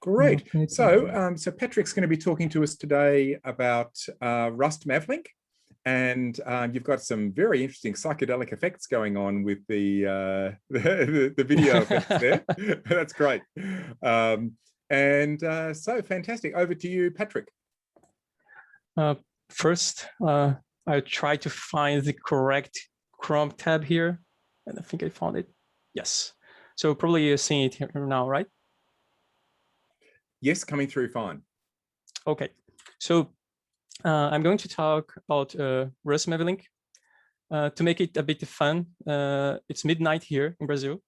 Great. So Patrick's going to be talking to us today about Rust-MAVLink, and you've got some very interesting psychedelic effects going on with the video effects there. That's great. So fantastic. Over to you, Patrick. First, I try to find the correct Chrome tab here, and I think I found it. Yes. So probably you're seeing it here now, right? Yes, coming through fine. Okay, so I'm going to talk about Rust-MAVLink. To make it a bit fun, it's midnight here in Brazil,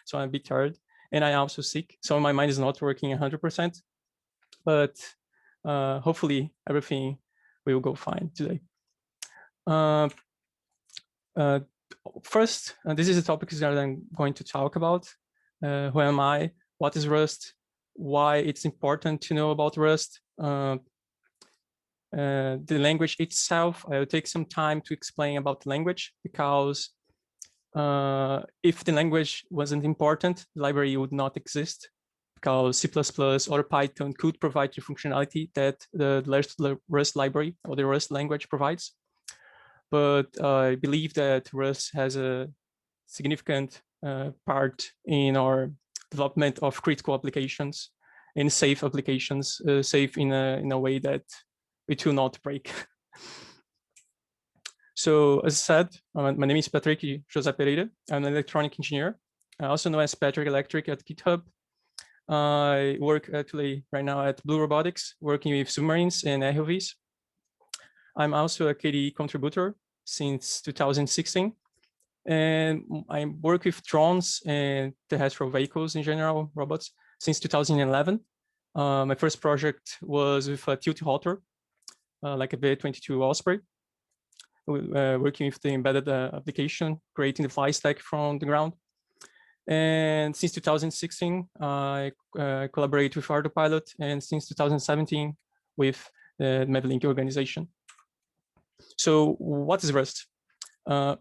so I'm a bit tired, and I'm also sick, so my mind is not working 100%, but hopefully everything will go fine today. First, this is the topics that I'm going to talk about. Who am I? What is Rust? Why it's important to know about Rust, the language itself. I'll take some time to explain about the language, because if the language wasn't important, the library would not exist, because C++ or Python could provide the functionality that the Rust library or the Rust language provides. But I believe that Rust has a significant part in our development of critical applications and safe applications, safe in a way that it will not break. So as I said, my name is Patrick Pereira. I'm an electronic engineer. I also know as Patrick Electric at GitHub. I work actually right now at Blue Robotics, working with submarines and ROVs. I'm also a KDE contributor since 2016. And I work with drones and terrestrial vehicles in general, robots, since 2011. My first project was with a tilt rotor, like a V22 Osprey, working with the embedded application, creating the fly stack from the ground. And since 2016, I collaborate with ArduPIlot, and since 2017 with the MAVLink organization. So what is Rust?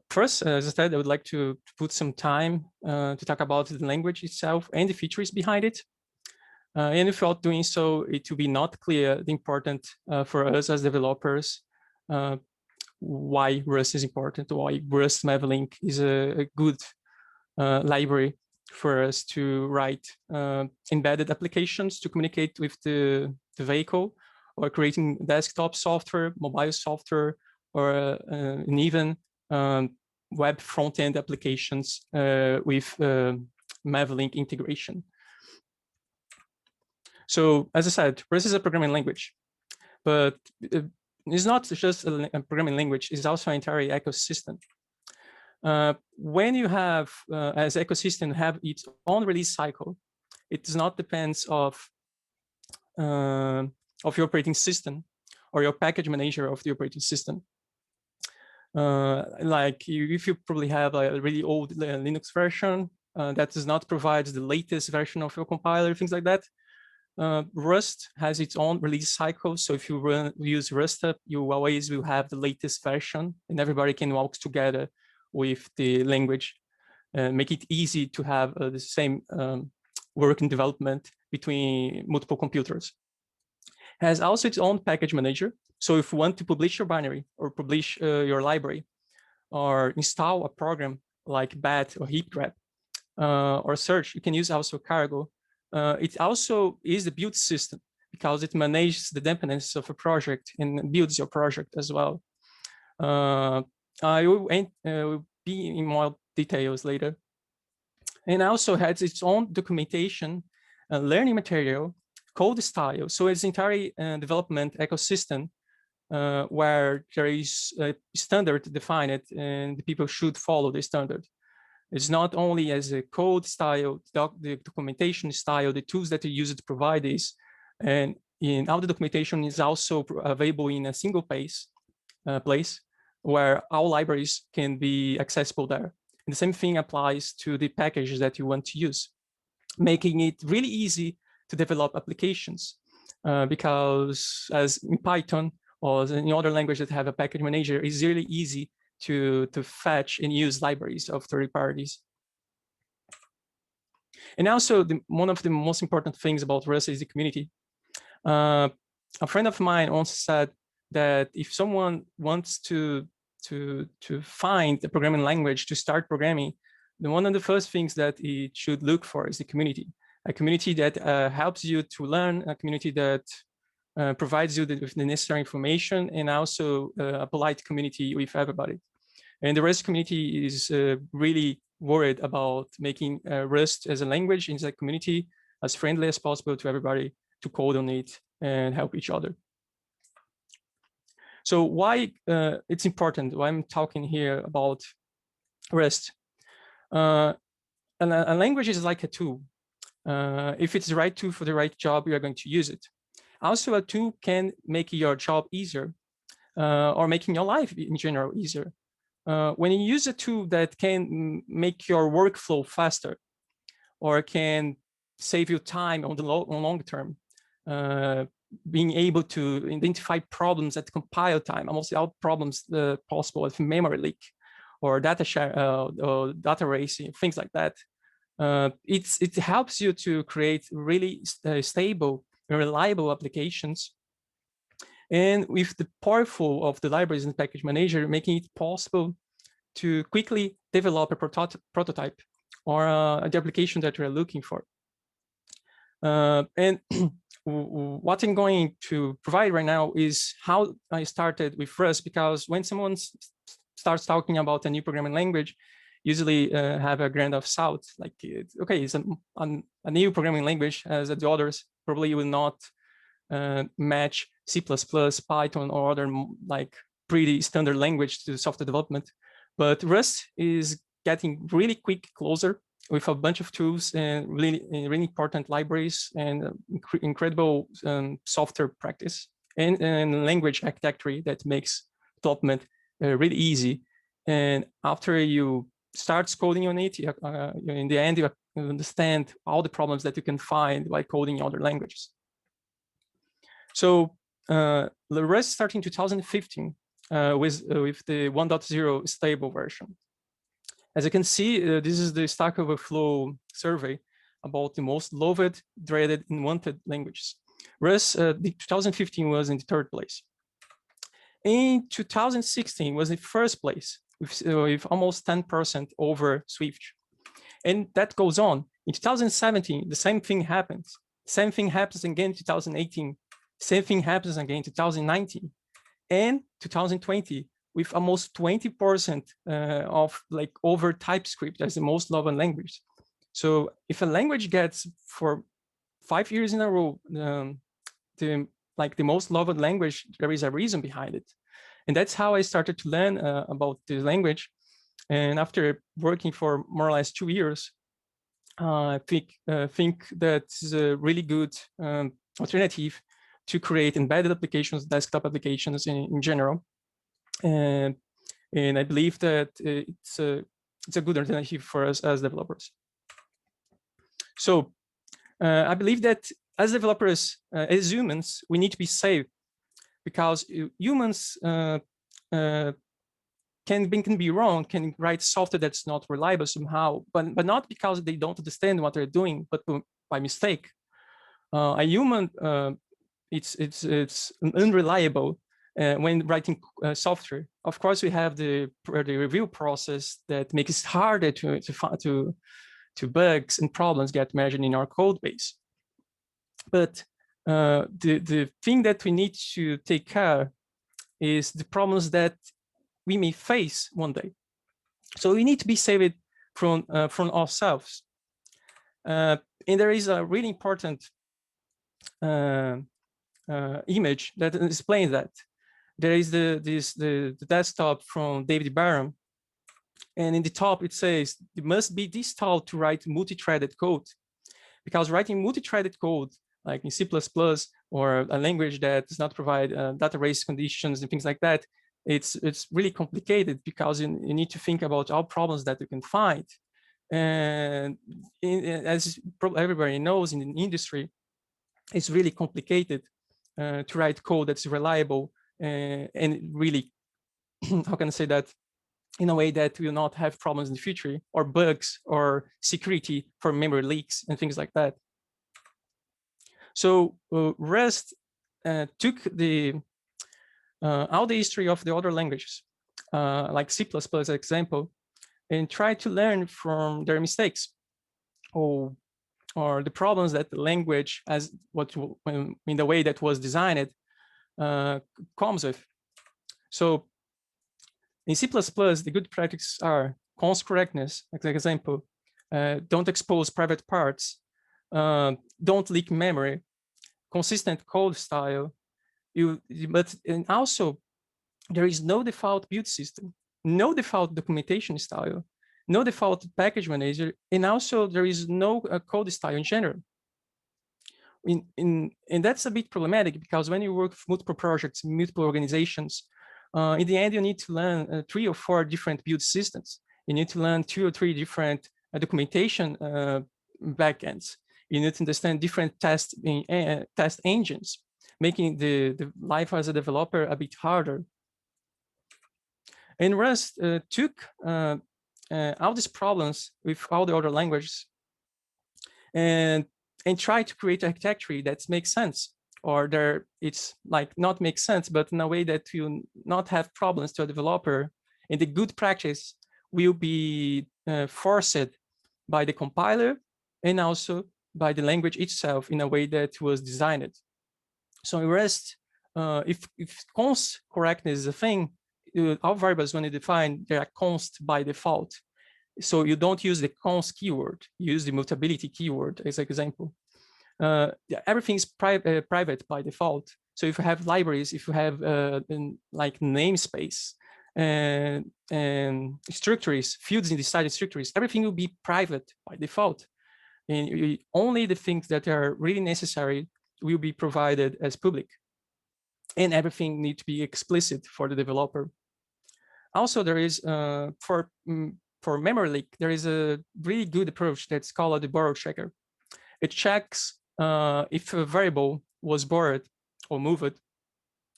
First, as I said, I would like to put some time to talk about the language itself and the features behind it. And without doing so, it will be not clear the important for us as developers why Rust is important, why Rust-MAVLink is a good library for us to write embedded applications to communicate with the vehicle, or creating desktop software, mobile software, or and even web front-end applications with MAVLink integration. So as I said, Rust is a programming language, but it's not just a programming language, it's also an entire ecosystem. When you have, as ecosystem, have its own release cycle, it does not depend of your operating system or your package manager of the operating system. Like if you probably have a really old Linux version that does not provide the latest version of your compiler, things like that. Rust has its own release cycle. So if you use Rust, you always will have the latest version, and everybody can work together with the language and make it easy to have the same work and development between multiple computers. It has also its own package manager. So if you want to publish your binary or publish your library or install a program like bat or heap grep or search, you can use also Cargo. It also is the build system, because it manages the dependencies of a project and builds your project as well. I will be in more details later. And also has its own documentation, learning material, code style. So it's entire development ecosystem where there is a standard defined and the people should follow the standard. It's not only as a code style, the documentation style, the tools that you use to provide this, and in all the documentation is also available in a single place where all libraries can be accessible there. And the same thing applies to the packages that you want to use, making it really easy to develop applications because as in Python or in other languages that have a package manager, it's really easy to fetch and use libraries of third parties. And also, one of the most important things about Rust is the community. A friend of mine once said that if someone wants to find a programming language to start programming, then one of the first things that it should look for is the community. A community that helps you to learn, a community that provides you with the necessary information, and also a polite community with everybody. And the Rust community is really worried about making Rust as a language in the community as friendly as possible to everybody to code on it and help each other. So why it's important, why I'm talking here about Rust. A language is like a tool. If it's the right tool for the right job, you are going to use it. Also, a tool can make your job easier or making your life in general easier. When you use a tool that can make your workflow faster or can save you time on the long term, being able to identify problems at compile time, almost all problems possible with memory leak or data share or data racing, things like that. It helps you to create really stable and reliable applications. And with the powerful of the libraries and package manager, making it possible to quickly develop a prototype or the application that you're looking for. And what I'm going to provide right now is how I started with Rust, because when someone starts talking about a new programming language, usually have a grain of salt, like, okay, it's a new programming language, as the others probably will not match C++, Python, or other like pretty standard language to software development. But Rust is getting really quick closer with a bunch of tools and really important libraries and incredible software practice and language architecture that makes development really easy. And after you start coding on it, in the end, you understand all the problems that you can find by coding other languages. So the Rust started in 2015 with the 1.0 stable version. As you can see, this is the Stack Overflow survey about the most loved, dreaded, and wanted languages. Rust, the 2015 was in the 3rd place. In 2016 was the 1st place with almost 10% over Swift. And that goes on. In 2017, the same thing happens. Same thing happens again in 2018. Same thing happens again in 2019. And 2020, with almost 20% of like over TypeScript as the most loved language. So if a language gets for 5 years in a row, the most loved language, there is a reason behind it. And that's how I started to learn about the language. And after working for more or less 2 years, I think that's a really good alternative to create embedded applications, desktop applications in general. And I believe that it's a good alternative for us as developers. So I believe that as developers, as humans, we need to be safe, because humans can be wrong, can write software that's not reliable somehow, but not because they don't understand what they're doing, but by mistake. A human, it's unreliable when writing software. Of course, we have the review process that makes it harder to bugs and problems get measured in our code base. But the thing that we need to take care is the problems that we may face one day. So we need to be saved from ourselves. And there is a really important image that explains that. There is the desktop from David Barham, and in the top it says it must be installed to write multi-threaded code, because writing multi-threaded code like in C++ or a language that does not provide data race conditions and things like that, it's really complicated, because you need to think about all problems that you can find. And as probably everybody knows in the industry, it's really complicated to write code that's reliable and really, how can I say that, in a way that will not have problems in the future, or bugs, or security for memory leaks and things like that. So Rust took all the history of the other languages, like C++ example, and tried to learn from their mistakes, or the problems that the language, as in the way that was designed, comes with. So in C++, the good practices are const correctness, as an example, don't expose private parts, don't leak memory, consistent code style. And also there is no default build system, no default documentation style, no default package manager, and also there is no code style in general. And that's a bit problematic, because when you work with multiple projects, multiple organizations, in the end, you need to learn 3 or 4 different build systems. You need to learn 2 or 3 different documentation backends. You need to understand different test engines, making the life as a developer a bit harder. And Rust took all these problems with all the other languages and try to create architecture that makes sense, or it's like not make sense, but in a way that will not have problems to a developer. And the good practice will be forced by the compiler and also by the language itself in a way that was designed. So in Rust, if const correctness is a thing, all variables, when you define, they are const by default. So you don't use the const keyword, you use the mutability keyword as an example. Everything is private by default. So if you have libraries, if you have like namespace and structures, fields inside structures, everything will be private by default. And only the things that are really necessary will be provided as public. And everything needs to be explicit for the developer. Also, there is, for memory leak, there is a really good approach that's called the borrow checker. It checks if a variable was borrowed or moved,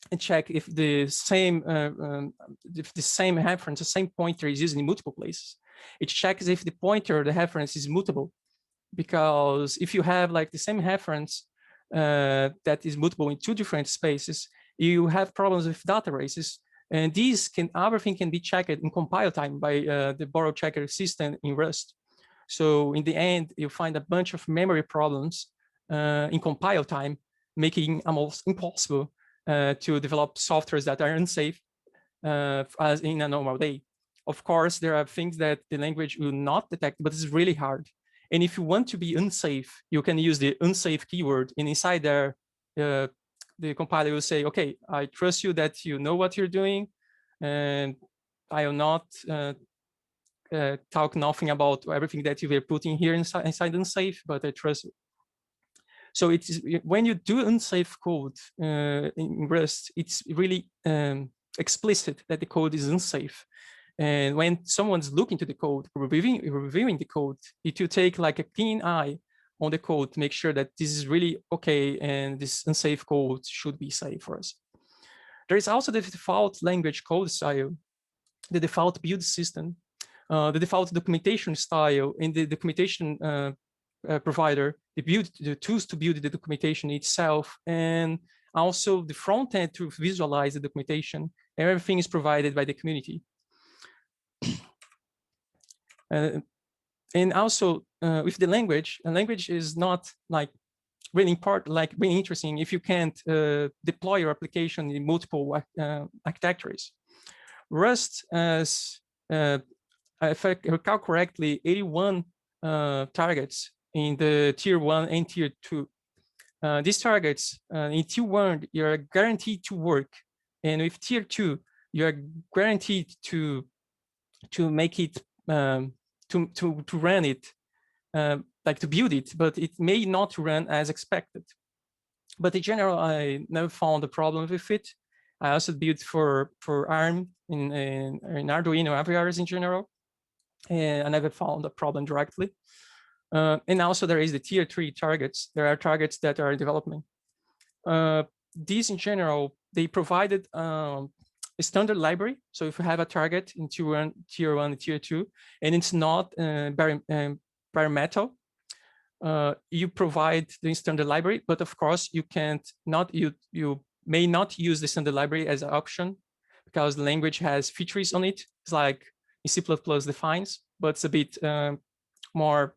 and check if the same reference, the same pointer is used in multiple places. It checks if the pointer, the reference, is mutable, because if you have like the same reference that is mutable in 2 different spaces, you have problems with data races. And these everything can be checked in compile time by the borrow checker system in Rust. So in the end, you find a bunch of memory problems in compile time, making almost impossible to develop softwares that are unsafe as in a normal day. Of course, there are things that the language will not detect, but it's really hard. And if you want to be unsafe, you can use the unsafe keyword, and inside there, the compiler will say, okay, I trust you that you know what you're doing, and I will not talk nothing about everything that you were putting here inside unsafe, but I trust you. So it's when you do unsafe code in Rust, it's really explicit that the code is unsafe. And when someone's looking to the code, reviewing the code, it will take like a keen eye on the code to make sure that this is really okay and this unsafe code should be safe for us. There is also the default language code style, the default build system, the default documentation style in the documentation provider, the tools to build the documentation itself, and also the front end to visualize the documentation. Everything is provided by the community. And also with the language, a language is not like really really interesting if you can't deploy your application in multiple architectures. Rust has, if I recall correctly, 81 targets in the tier 1 and tier 2. These targets in tier 1, you're guaranteed to work, and with tier 2, you're guaranteed to make it to run it, like to build it, but it may not run as expected. But in general, I never found a problem with it. I also built for ARM in Arduino AVRs in general, and I never found a problem directly. And also there is the tier 3 targets. There are targets that are in development. These in general, they provided a standard library. So if you have a target in tier one, tier two, and it's not bare metal, you provide the standard library, but of course you may not use the standard library as an option because the language has features on it. It's like in C++ defines, but it's a bit more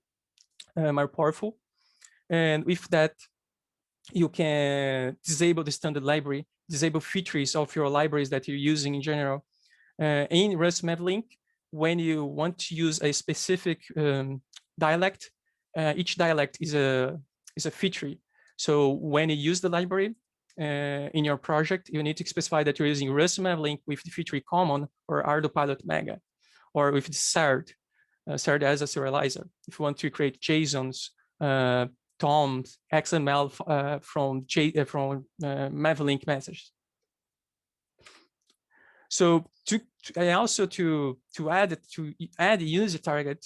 powerful. And with that, you can disable the standard library, disable features of your libraries that you're using in general. In Rust-MAVLink, when you want to use a specific dialect, each dialect is a feature. So when you use the library in your project, you need to specify that you're using Rust-MAVLink with the feature common or ArduPIlot mega, or with the CERD as a serializer. If you want to create JSONs, TOMs, XML from MAVLink messages. So to add a user target,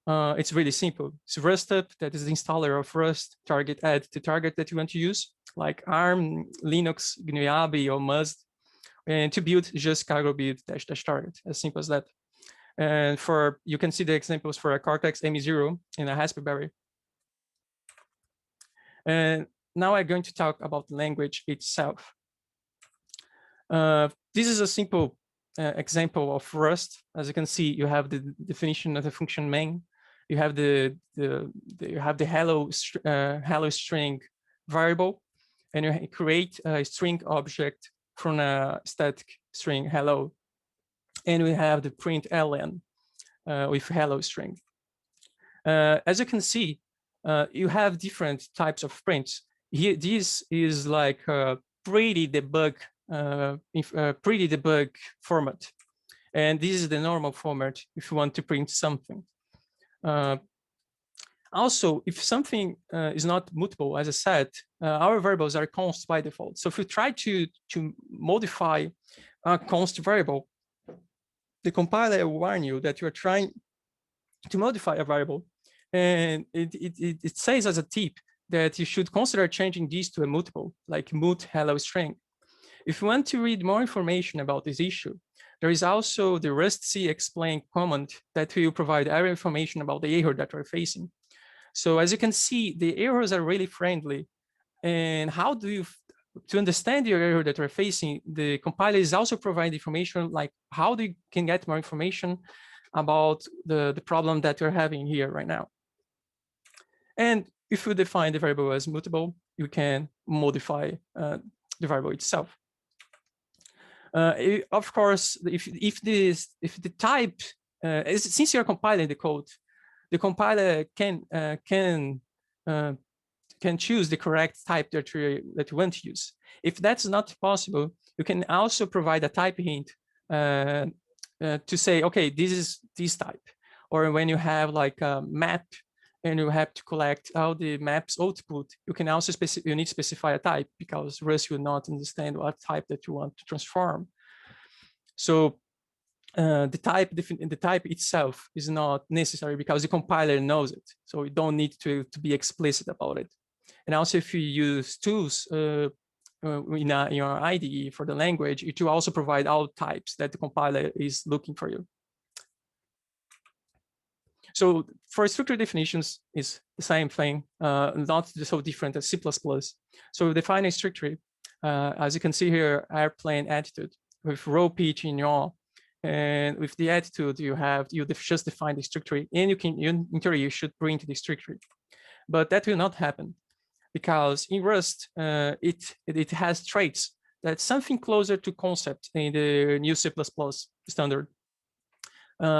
it's really simple. It's rustup, that is the installer of Rust, target add the target that you want to use, like ARM, Linux, GNU or Must. And to build, just cargo build -- target, as simple as that. And you can see the examples for a Cortex M0 and a Raspberry. And now I'm going to talk about the language itself. This is a simple example of Rust. As you can see, you have the definition of the function main. You have the hello string variable, and you create a string object from a static string hello. And we have the println with hello string. As you can see, you have different types of prints. Here, this is like a pretty debug format, and this is the normal format if you want to print something. Also, if something is not mutable, as I said, our variables are const by default. So if you try to modify a const variable, the compiler will warn you that you are trying to modify a variable, and it says as a tip that you should consider changing this to a mutable, like mut hello string. If you want to read more information about this issue, there is also the rustc explain command that will provide error information about the error that we're facing. So as you can see, the errors are really friendly. And to understand your error that we're facing, the compiler is also providing information like how you can get more information about the problem that we're having here right now. And if you define the variable as mutable, you can modify the variable itself. Of course, if the type, since you're compiling the code, the compiler can choose the correct type that you want to use. If that's not possible, you can also provide a type hint to say, okay, this is this type. Or when you have like a map and you have to collect all the maps output, you can also need to specify a type, because Rust will not understand what type that you want to transform. So the type itself is not necessary because the compiler knows it. So you don't need to be explicit about it. And also, if you use tools in your IDE for the language, it will also provide all types that the compiler is looking for you. So for structure definitions, is the same thing, not so different as C++. So we define a structure, as you can see here, airplane attitude with row pitch in yaw. And with the attitude, you just define the structure, and in theory, you should print the structure. But that will not happen, because in Rust, it has traits that's something closer to concept in the new C++ standard.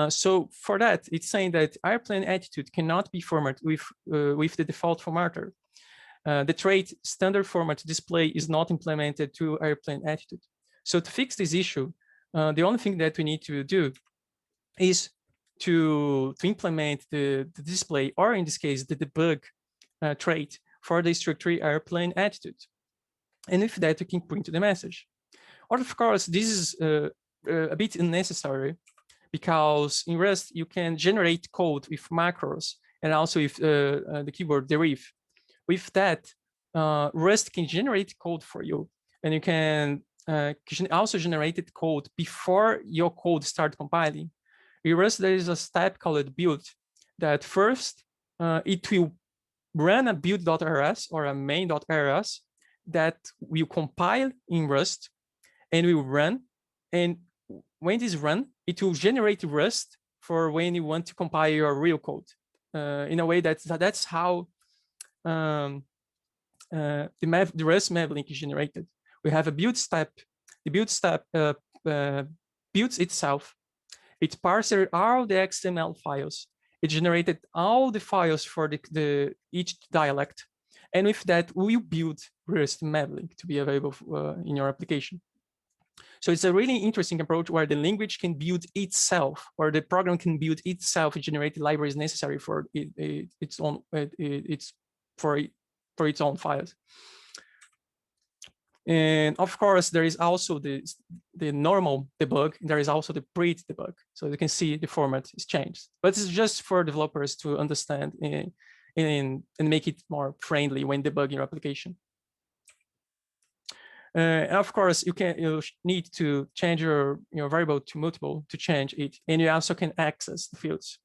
So for that, it's saying that airplane attitude cannot be formatted with the default formatter. The trait standard format display is not implemented to airplane attitude. So to fix this issue, the only thing that we need to do is to implement the display, or in this case, the debug trait for the structure airplane attitude. And with that, you can print the message. Or of course, this is a bit unnecessary, because in Rust, you can generate code with macros and also with the keyword deriv. With that, Rust can generate code for you, and you can also generated code before your code start compiling. In Rust, there is a step called build that first it will run a build.rs or a main.rs that will compile in Rust and will run. And when this run, it will generate Rust for when you want to compile your real code. In a way that's how the Rust-MAVLink is generated. We have a build step. The build step builds itself. It parsed all the XML files. It generated all the files for each dialect. And with that, we build Rust-MAVLink to be available in your application. So it's a really interesting approach where the language can build itself, or the program can build itself and generate the libraries necessary for its own files. And of course, there is also the normal debug. There is also the pre debug. So you can see the format is changed, but it's just for developers to understand and make it more friendly when debugging your application. And of course, you need to change your variable to mutable to change it, and you also can access the fields.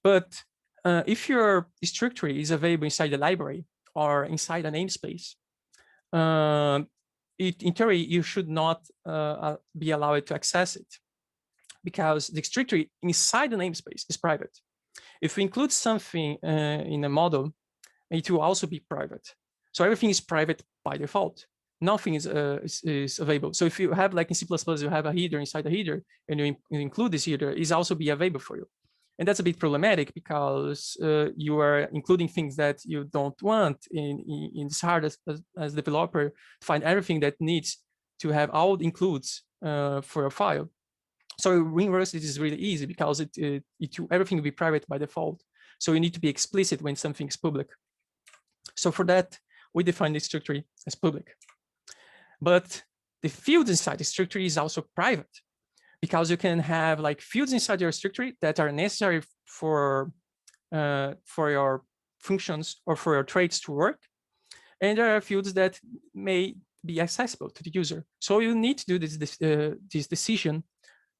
But if your structure is available inside the library or inside a namespace, in theory, you should not be allowed to access it, because the structure inside the namespace is private. If we include something in a model, it will also be private. So everything is private by default. Nothing is available. So if you have, like in C++, you have a header inside a header, and you include this header, is also be available for you. And that's a bit problematic, because you are including things that you don't want. It's hard as a developer to find everything that needs to have all the includes for a file. So in Rust, it is really easy, because everything will be private by default. So you need to be explicit when something is public. So for that, we define the structure as public. But the fields inside the structure is also private, because you can have like fields inside your structure that are necessary for your functions or for your traits to work. And there are fields that may be accessible to the user. So you need to do this decision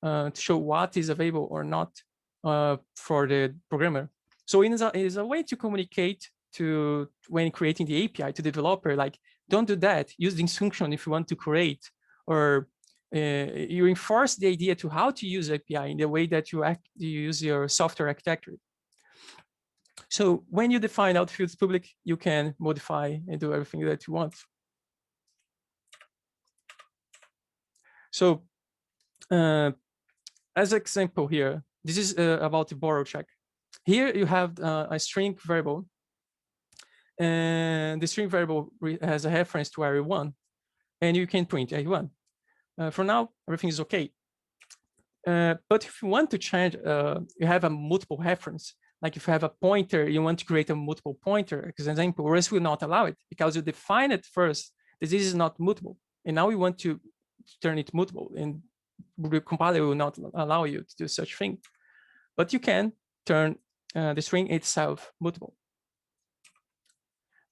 to show what is available or not for the programmer. So it is a way to communicate when creating the API to the developer, like, don't do that, use this function if you want to create, or you enforce the idea to how to use API in the way that you use your software architecture. So when you define out fields public, you can modify and do everything that you want. So as an example here, this is about the borrow check. Here you have a string variable, and the string variable has a reference to array1, and you can print array1. For now, everything is okay. But if you want to change, you have a multiple reference. Like if you have a pointer, you want to create a multiple pointer, as an example, Rust will not allow it, because you define it first that this is not mutable. And now we want to turn it mutable, and the compiler will not allow you to do such thing. But you can turn the string itself mutable.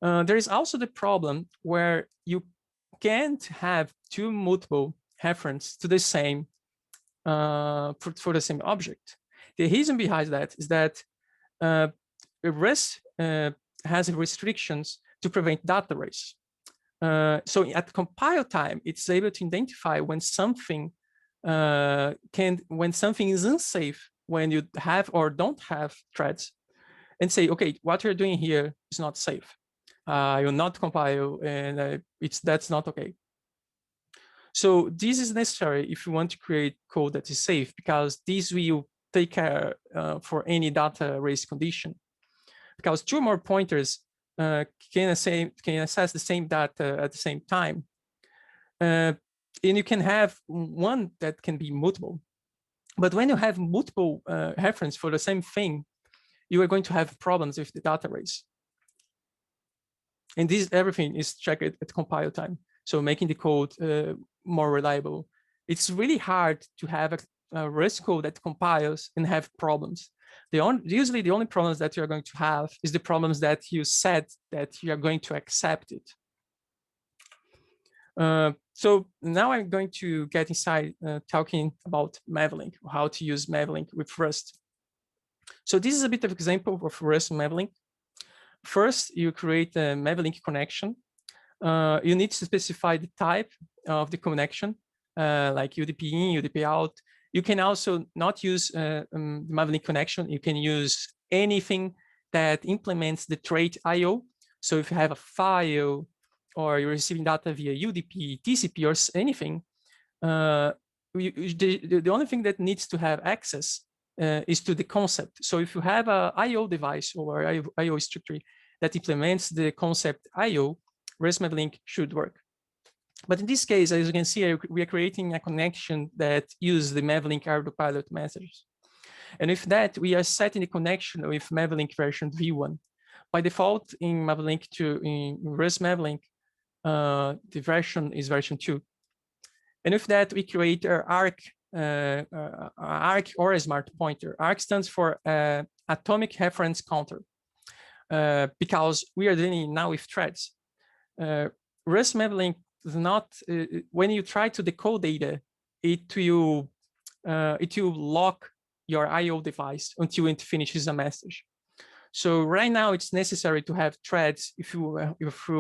There is also the problem where you can't have two mutable references to the same for the same object. The reason behind that is that Rust has restrictions to prevent data race. So at compile time, it's able to identify when something is unsafe when you have or don't have threads, and say, okay, what you're doing here is not safe. You'll not compile, and that's not okay. So this is necessary if you want to create code that is safe, because this will take care for any data race condition. Because two or more pointers can access the same data at the same time. And you can have one that can be mutable. But when you have multiple references for the same thing, you are going to have problems with the data race. And everything is checked at compile time. So making the code more reliable. It's really hard to have a Rust code that compiles and have problems. Usually the only problems that you're going to have is the problems that you said that you are going to accept it. So now I'm going to get inside talking about MAVLink, how to use MAVLink with Rust. So this is a bit of example of Rust-MAVLink. First, you create a MAVLink connection. You need to specify the type of the connection, like UDP in, UDP out. You can also not use the MAVLink connection. You can use anything that implements the trait IO. So if you have a file or you're receiving data via UDP, TCP, or anything, the only thing that needs to have access is to the concept. So if you have a IO device or IO structure that implements the concept IO, Rust-MAVLink should work. But in this case, as you can see, we are creating a connection that uses the MAVLink ArduPIlot messages. And with that, we are setting the connection with MAVLink version v1. By default, in Rust-MAVLink, the version is version 2. And with that, we create our ARC or a smart pointer. ARC stands for atomic reference counter, because we are dealing now with threads. Rust-MAVLink does not, when you try to decode data, it will lock your IO device until it finishes a message. So right now it's necessary to have threads if you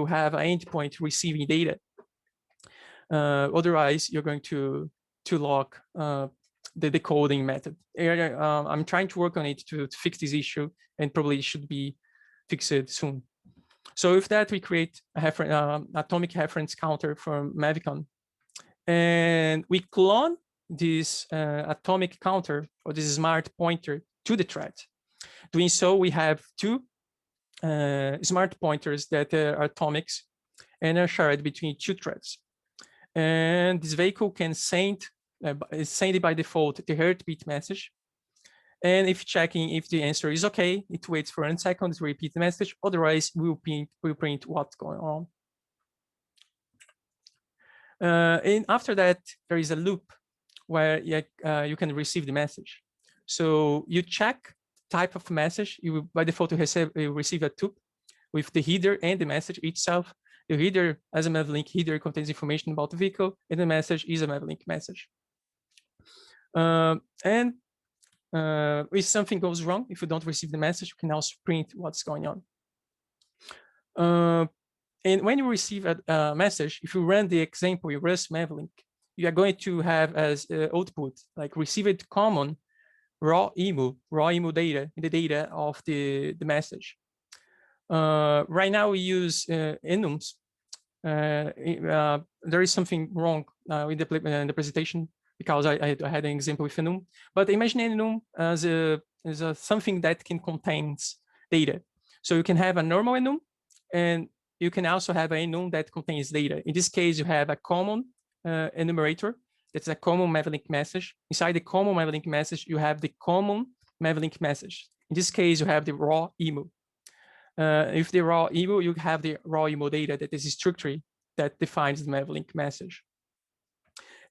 have an endpoint receiving data. Otherwise, you're going to lock the decoding method. I'm trying to work on it to fix this issue, and probably it should be fixed soon. So with that, we create a atomic reference counter from Mavicon, and we clone this atomic counter or this smart pointer to the thread. Doing so, we have two smart pointers that are atomics and are shared between two threads. And this vehicle can send by default the heartbeat message. And if checking if the answer is okay, it waits for 1 second to repeat the message. Otherwise, we'll print what's going on. And after that, there is a loop where you can receive the message. So you check type of message. You by default you receive a tup with the header and the message itself. The header, as a MAVLink header, contains information about the vehicle, and the message is a MAVLink message. If something goes wrong, if you don't receive the message, you can also print what's going on. And when you receive a message, if you run the example in Rust-MAVLink, you are going to have as output, like received common raw emu data in the data of the message. Right now we use enums. There is something wrong in the presentation because I had an example with enum. But imagine enum as something that can contain data. So you can have a normal enum, and you can also have an enum that contains data. In this case, you have a common enumerator. That's a common MAVLink message. Inside the common MAVLink message, you have the common MAVLink message. In this case, you have the raw emu. If the raw emu, you have the raw emu data that is a structure that defines the MAVLink message.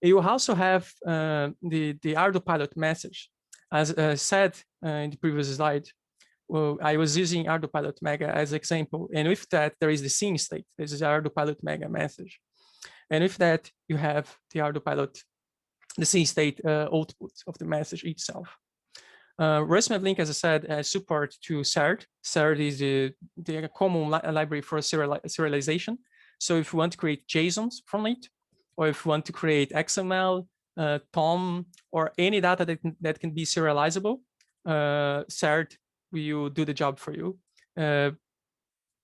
You also have the ArduPIlot message. As said in the previous slide, well, I was using ArduPIlot Mega as an example. And with that, there is the scene state. This is ArduPIlot Mega message. And with that, you have the ArduPIlot, the scene state output of the message itself. Rust-MAVLink, as I said, has support to SARD. SARD is the common library for serialization. So if you want to create JSONs from it, or if you want to create XML, TOM, or any data that can be serializable, SARD will do the job for you. And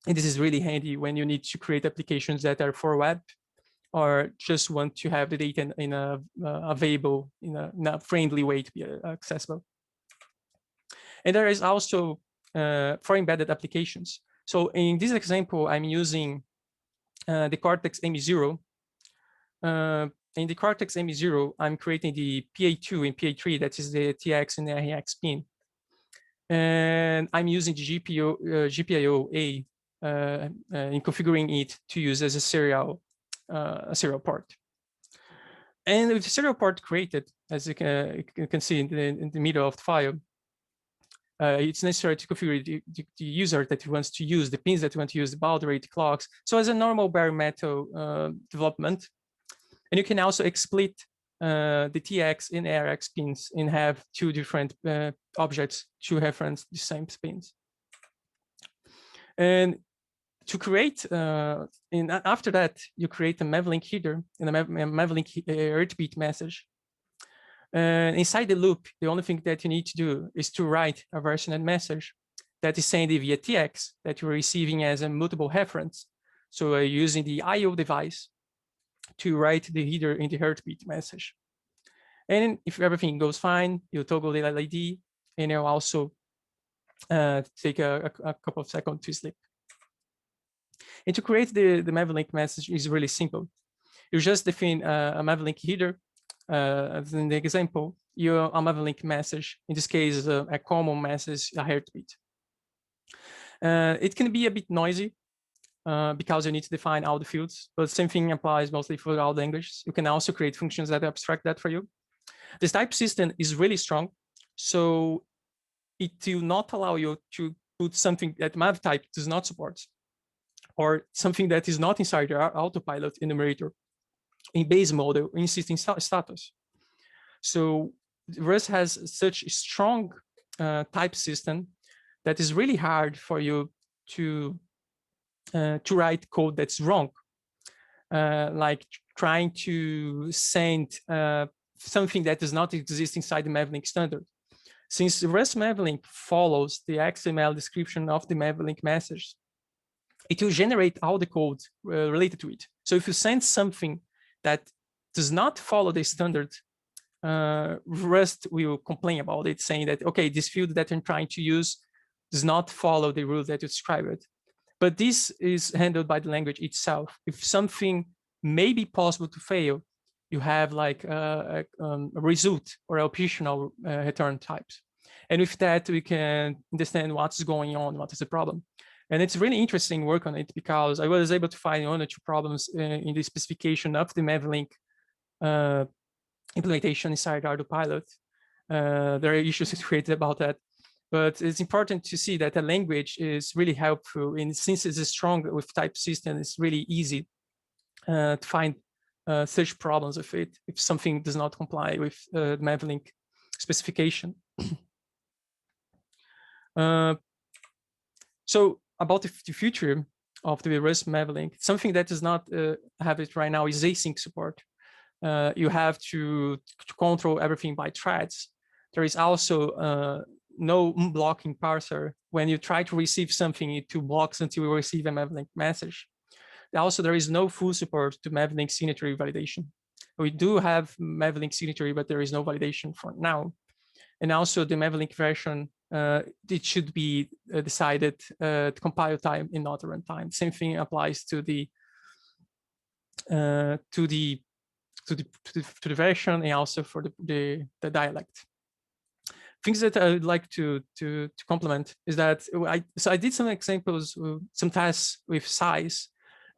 this is really handy when you need to create applications that are for web, or just want to have the data in a available, in a friendly way to be accessible. And there is also for embedded applications. So in this example, I'm using the Cortex M0. In the Cortex M0, I'm creating the PA2 and PA3, that is the TX and the RX pin. And I'm using the GPIO-A in configuring it to use as a serial port. And with the serial port created, as you can see in the middle of the file, it's necessary to configure the user that wants to use, the pins that you want to use, the baud rate, clocks. So as a normal bare metal development. And you can also split the TX and ARX pins and have two different objects to reference the same pins. And to create, after that, you create a MAVLink header and a MAVLink heartbeat message. Inside the loop, the only thing that you need to do is to write a versionet message that is sent via TX that you're receiving as a multiple reference. So using the IO device to write the header in the heartbeat message. And if everything goes fine, you toggle the LED, and you'll also take a couple of seconds to sleep. And to create the MAVLink message is really simple. You just define a MAVLink header. As in the example, a MAVLink message, in this case, a common message, a heartbeat. It can be a bit noisy because you need to define all the fields, but same thing applies mostly for all languages. You can also create functions that abstract that for you. This type system is really strong, so it will not allow you to put something that MAV type does not support, or something that is not inside your ArduPIlot enumerator in base model in system status. So Rust has such a strong type system that is really hard for you to write code that's wrong, like trying to send something that does not exist inside the MAVLink standard. Since Rust-MAVLink follows the XML description of the MAVLink message, it will generate all the code related to it. So if you send something that does not follow the standard, Rust will complain about it, saying that, okay, this field that I'm trying to use does not follow the rule that you described. But this is handled by the language itself. If something may be possible to fail, you have like a result or optional return types. And with that, we can understand what's going on, what is the problem. And it's really interesting work on it because I was able to find one or two problems in the specification of the MAVLink implementation inside ArduPIlot. There are issues created about that. But it's important to see that a language is really helpful. And since it's strong with type system, it's really easy to find such problems with it if something does not comply with the MAVLink specification. So about the future of the Rust-MAVLink, something that does not have it right now is async support. You have to control everything by threads. There is also no blocking parser. When you try to receive something, it blocks until you receive a MAVLink message. Also, there is no full support to MAVLink signatory validation. We do have MAVLink signatory, but there is no validation for now. And also the MAVLink version, it should be decided at compile time and not runtime. Same thing applies to the version and also for the dialect. Things that I would like to complement is that I did some examples, some tasks with size.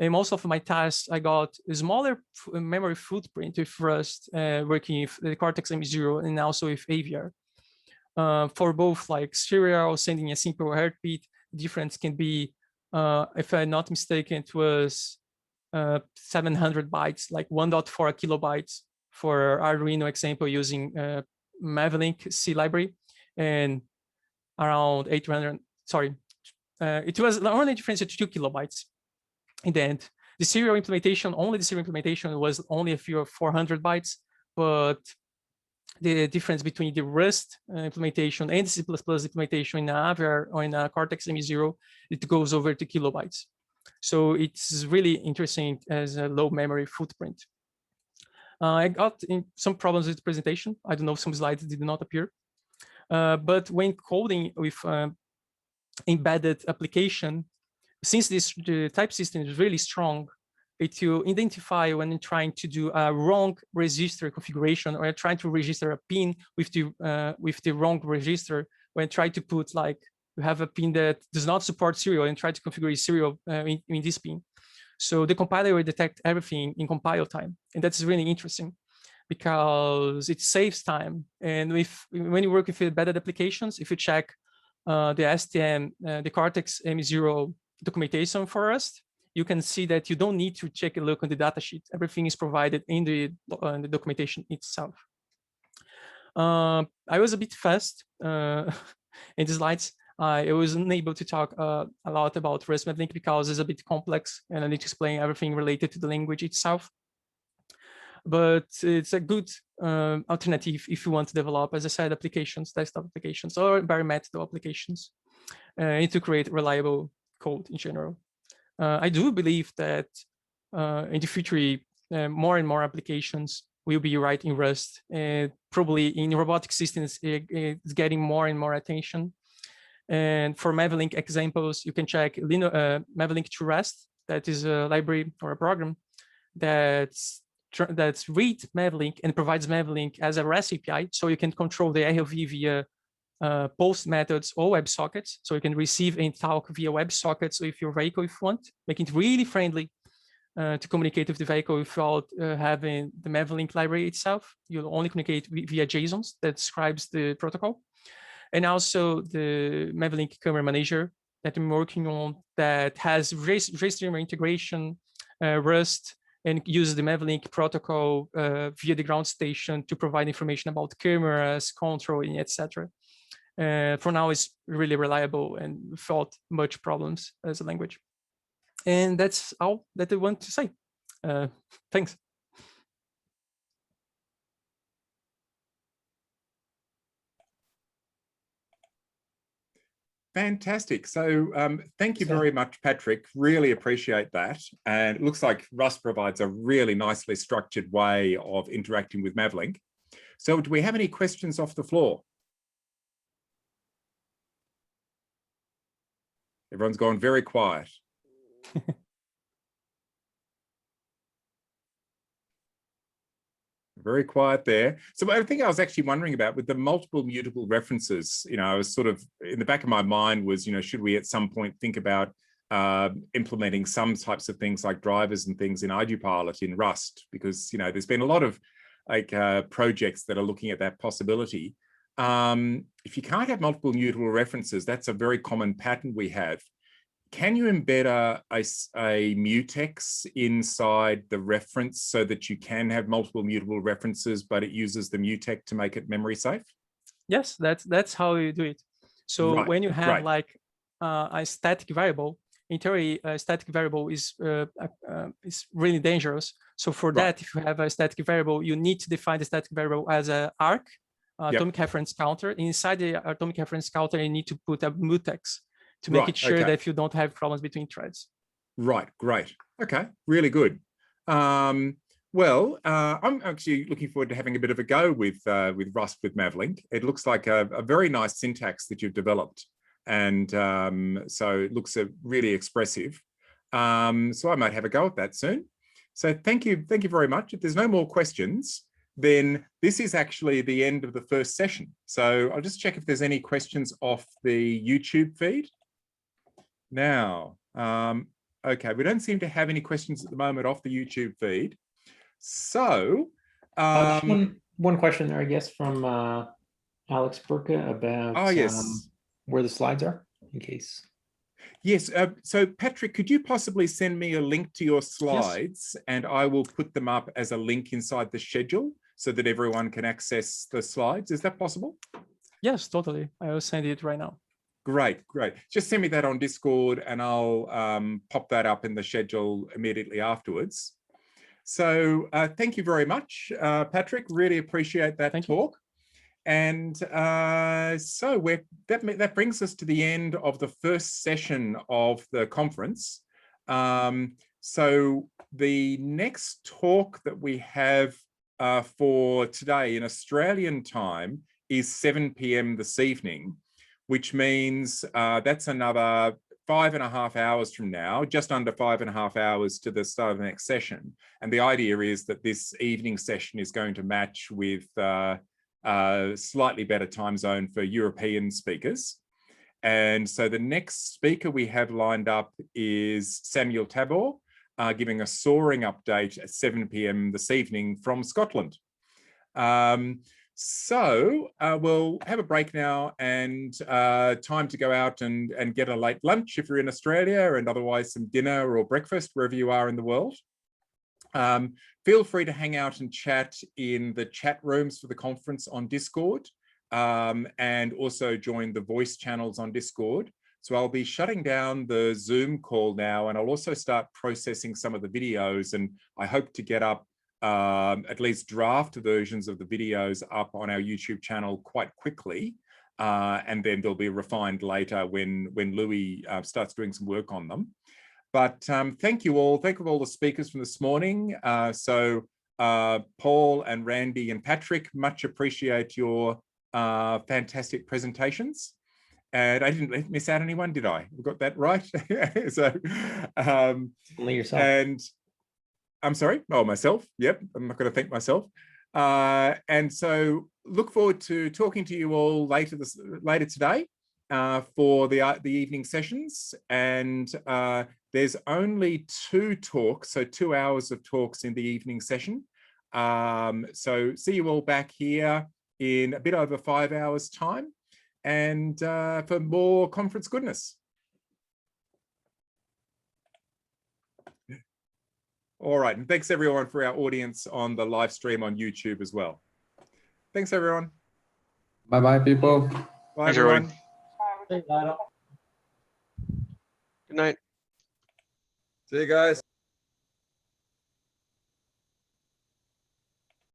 And most of my tasks, I got a smaller memory footprint with Rust, working with the Cortex-M0 and also with AVR. For both like serial, sending a simple heartbeat, the difference can be, if I'm not mistaken, it was 700 bytes, like 1.4 kilobytes for Arduino example using MAVLink C library, and around 800, sorry, it was only difference to 2 kilobytes. In the end, the serial implementation, only the serial implementation was only a few 400 bytes, but the difference between the Rust implementation and the C++ implementation in AVR or in Cortex-M0, it goes over 2 kilobytes. So it's really interesting as a low memory footprint. I got in some problems with the presentation. I don't know, some slides did not appear. But when coding with embedded application, since the type system is really strong, it will identify when you're trying to do a wrong register configuration, or trying to register a pin with the wrong register. When try to put, like, you have a pin that does not support serial and try to configure serial in this pin. So the compiler will detect everything in compile time, and that's really interesting because it saves time. And when you work with embedded applications, if you check the STM, the Cortex M0 documentation for Rust, you can see that you don't need to check a look on the datasheet. Everything is provided in the documentation itself. I was a bit fast in the slides. I wasn't able to talk a lot about Rust-MAVLink because it's a bit complex and I need to explain everything related to the language itself. But it's a good alternative if you want to develop, as I said, applications, desktop applications, or bare metal applications, and to create reliable code in general. I do believe that in the future, more and more applications will be writing Rust, and probably in robotic systems, it's getting more and more attention. And for MAVLink examples, you can check MAVLink to Rust. That is a library or a program that's read MAVLink and provides MAVLink as a REST API, so you can control the ROV via post methods or WebSockets. So you can receive and talk via WebSockets with your vehicle if you want, making it really friendly to communicate with the vehicle without having the MAVLink library itself. You'll only communicate via JSONs that describes the protocol. And also the MAVLink camera manager that I'm working on that has JStreamer integration, Rust, and uses the MAVLink protocol via the ground station to provide information about cameras, controlling, etc. For now, it's really reliable and without much problems as a language. And that's all that I want to say. Thanks. Fantastic. So thank you very much, Patrick. Really appreciate that. And it looks like Rust provides a really nicely structured way of interacting with MAVLink. So do we have any questions off the floor? Everyone's gone very quiet. Very quiet there. So I think I was actually wondering about with the multiple mutable references, I was sort of in the back of my mind was, should we at some point think about implementing some types of things like drivers and things in ArduPIlot in Rust, because, there's been a lot of projects that are looking at that possibility. If you can't have multiple mutable references, that's a very common pattern we have. Can you embed a mutex inside the reference so that you can have multiple mutable references, but it uses the mutex to make it memory safe? Yes, that's how you do it. So when you have like a static variable, in theory, a static variable is really dangerous. So for that, if you have a static variable, you need to define the static variable as an arc, atomic reference counter. Inside the atomic reference counter, you need to put a mutex to make it sure that you don't have problems between threads. Right, great. Okay, really good. Well, I'm actually looking forward to having a bit of a go with Rust with MAVLink. It looks like a very nice syntax that you've developed. And so it looks really expressive. So I might have a go at that soon. So thank you very much. If there's no more questions, then this is actually the end of the first session. So I'll just check if there's any questions off the YouTube feed. Now, okay, we don't seem to have any questions at the moment off the YouTube feed. So, just one question there, I guess, from Alex Burka about where the slides are, in case. Yes, so Patrick, could you possibly send me a link to your slides and I will put them up as a link inside the schedule so that everyone can access the slides? Is that possible? Yes, totally. I will send it right now. Great. Just send me that on Discord and I'll pop that up in the schedule immediately afterwards. So thank you very much, Patrick. Really appreciate that talk. And so that brings us to the end of the first session of the conference. So the next talk that we have for today in Australian time is 7 p.m. this evening, which means that's another 5.5 hours from now, just under 5.5 hours to the start of the next session. And the idea is that this evening session is going to match with slightly better time zone for European speakers. And so the next speaker we have lined up is Samuel Tabor, giving a soaring update at 7 p.m. this evening from Scotland. So we'll have a break now and time to go out and get a late lunch if you're in Australia, and otherwise some dinner or breakfast wherever you are in the world. Feel free to hang out and chat in the chat rooms for the conference on Discord, and also join the voice channels on Discord. So I'll be shutting down the Zoom call now, and I'll also start processing some of the videos, and I hope to get up at least draft versions of the videos up on our YouTube channel quite quickly. And then they'll be refined later when Louis starts doing some work on them. But thank you all. Thank you all the speakers from this morning. So Paul and Randy and Patrick, much appreciate your fantastic presentations. And I didn't miss out anyone, did I? We got that right. So, only yourself. And I'm sorry. Oh, myself. Yep. I'm not going to thank myself. And so look forward to talking to you all later today for the evening sessions. And there's only 2 talks, so 2 hours of talks in the evening session. So see you all back here in a bit over 5 hours time, and for more conference goodness. All right, and thanks everyone for our audience on the live stream on YouTube as well. Thanks everyone. Bye-bye, people. Bye Thanks, everyone. Good night. See you guys.